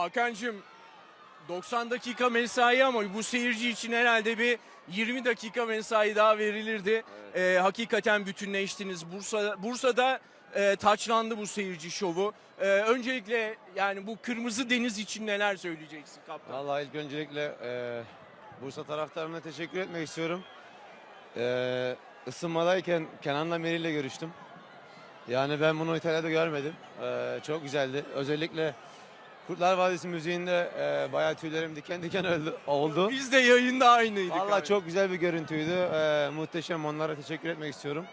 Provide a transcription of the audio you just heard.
Hakan'cığım 90 dakika mesai ama bu seyirci için herhalde bir 20 dakika mesai daha verilirdi. Hakikaten bütünleştiniz. Bursa'da taçlandı bu seyirci şovu. Öncelikle yani bu Kırmızı Deniz için neler söyleyeceksin kaptan? Vallahi ilk öncelikle Bursa taraftarına teşekkür etmek istiyorum. Isınmadayken Kenan'la Meri ile görüştüm. Yani ben bunu İtalya'da görmedim. Çok güzeldi. Özellikle Kurtlar Vadisi müziğinde bayağı tüylerim diken diken oldu. Biz de yayında aynıydık. Vallahi abi. çok güzel bir görüntüydü. Muhteşem, onlara teşekkür etmek istiyorum.